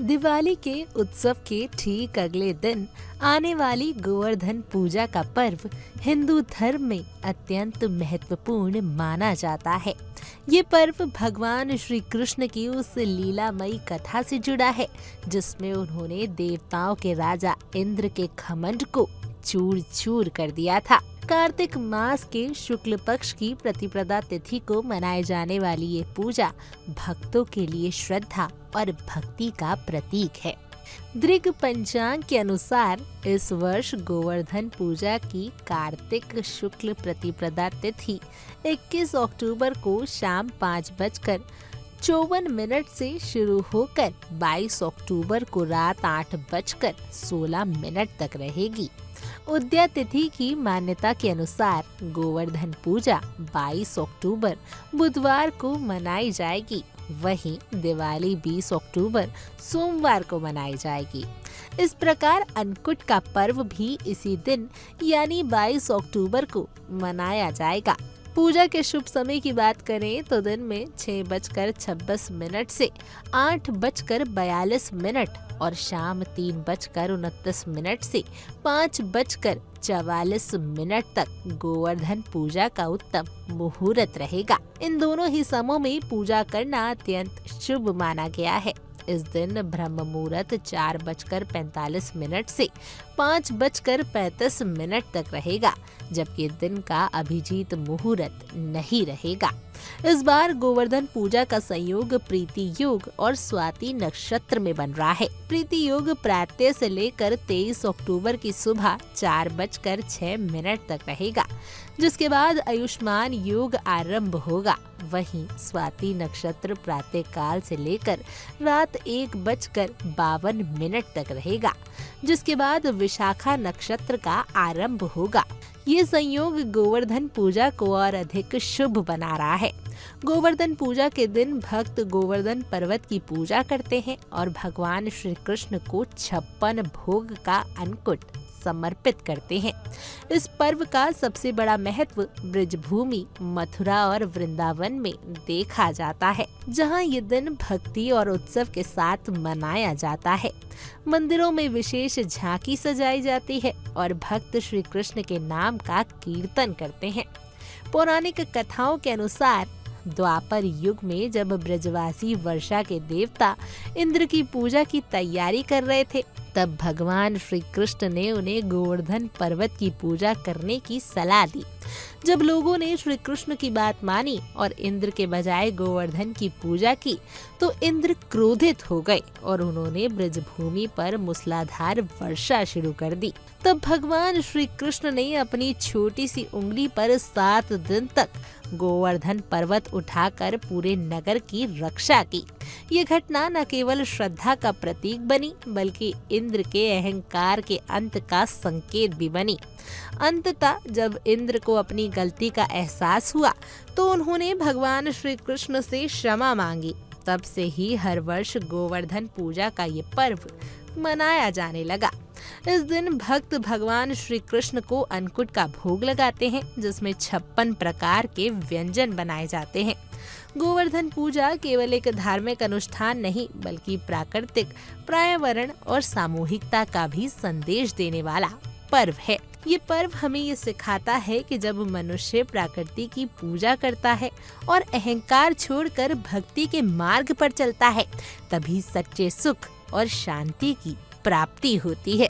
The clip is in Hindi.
दिवाली के उत्सव के ठीक अगले दिन आने वाली गोवर्धन पूजा का पर्व हिंदू धर्म में अत्यंत महत्वपूर्ण माना जाता है। ये पर्व भगवान श्री कृष्ण की उस लीलामयी कथा से जुड़ा है जिसमें उन्होंने देवताओं के राजा इंद्र के घमंड को चूर चूर कर दिया था। कार्तिक मास के शुक्ल पक्ष की प्रतिपदा तिथि को मनाए जाने वाली ये पूजा भक्तों के लिए श्रद्धा और भक्ति का प्रतीक है। दृग पंचांग के अनुसार इस वर्ष गोवर्धन पूजा की कार्तिक शुक्ल प्रतिपदा तिथि 21 अक्टूबर को शाम 5:54 से शुरू होकर 22 अक्टूबर को रात 8:16 तक रहेगी। उदया तिथि की मान्यता के अनुसार गोवर्धन पूजा 22 अक्टूबर बुधवार को मनाई जाएगी। वहीं दिवाली 20 अक्टूबर सोमवार को मनाई जाएगी। इस प्रकार अन्नकूट का पर्व भी इसी दिन यानी 22 अक्टूबर को मनाया जाएगा। पूजा के शुभ समय की बात करें तो दिन में 6:26 से 8:42 और शाम 3:29 से 5:44 तक गोवर्धन पूजा का उत्तम मुहूर्त रहेगा। इन दोनों ही समयों में पूजा करना अत्यंत शुभ माना गया है। इस दिन ब्रह्म मुहूर्त 4:45 से 5:35 तक रहेगा, जबकि दिन का अभिजीत मुहूर्त नहीं रहेगा। इस बार गोवर्धन पूजा का संयोग प्रीति योग और स्वाति नक्षत्र में बन रहा है। प्रीति योग प्रातः से लेकर 23 अक्टूबर की सुबह 4:06 तक रहेगा, जिसके बाद आयुष्मान योग आरंभ होगा। वहीं स्वाति नक्षत्र प्रातः काल से लेकर रात 1:52 तक रहेगा, जिसके बाद विशाखा नक्षत्र का आरंभ होगा। ये संयोग गोवर्धन पूजा को और अधिक शुभ बना रहा है। गोवर्धन पूजा के दिन भक्त गोवर्धन पर्वत की पूजा करते हैं और भगवान श्री कृष्ण को 56 भोग का अन्नकूट समर्पित करते हैं। इस पर्व का सबसे बड़ा महत्व ब्रजभूमि, मथुरा और वृंदावन में देखा जाता है, जहां ये दिन भक्ति और उत्सव के साथ मनाया जाता है। मंदिरों में विशेष झांकी सजाई जाती है और भक्त श्री कृष्ण के नाम का कीर्तन करते हैं। पौराणिक कथाओं के अनुसार द्वापर युग में जब ब्रजवासी वर्षा के देवता इंद्र की पूजा की तैयारी कर रहे थे, तब भगवान श्री कृष्ण ने उन्हें गोवर्धन पर्वत की पूजा करने की सलाह दी। जब लोगों ने श्री कृष्ण की बात मानी और इंद्र के बजाय गोवर्धन की पूजा की, तो इंद्र क्रोधित हो गए और उन्होंने ब्रजभूमि पर मूसलाधार वर्षा शुरू कर दी। तब भगवान श्री कृष्ण ने अपनी छोटी सी उंगली पर 7 दिन तक गोवर्धन पर्वत उठाकर पूरे नगर की रक्षा की। ये घटना न केवल श्रद्धा का प्रतीक बनी, बल्कि इंद्र के अहंकार के अंत का संकेत भी बनी। अंततः जब इंद्र को अपनी गलती का एहसास हुआ, तो उन्होंने भगवान श्री कृष्ण से क्षमा मांगी। तब से ही हर वर्ष गोवर्धन पूजा का ये पर्व मनाया जाने लगा। इस दिन भक्त भगवान श्री कृष्ण को अन्नकूट का भोग लगाते हैं, जिसमें 56 प्रकार के व्यंजन बनाए जाते हैं। गोवर्धन पूजा केवल एक धार्मिक अनुष्ठान नहीं, बल्कि प्राकृतिक, पर्यावरण और सामूहिकता का भी संदेश देने वाला पर्व है। ये पर्व हमें ये सिखाता है कि जब मनुष्य प्रकृति की पूजा करता है और अहंकार छोड़कर भक्ति के मार्ग पर चलता है, तभी सच्चे सुख और शांति की प्राप्ति होती है।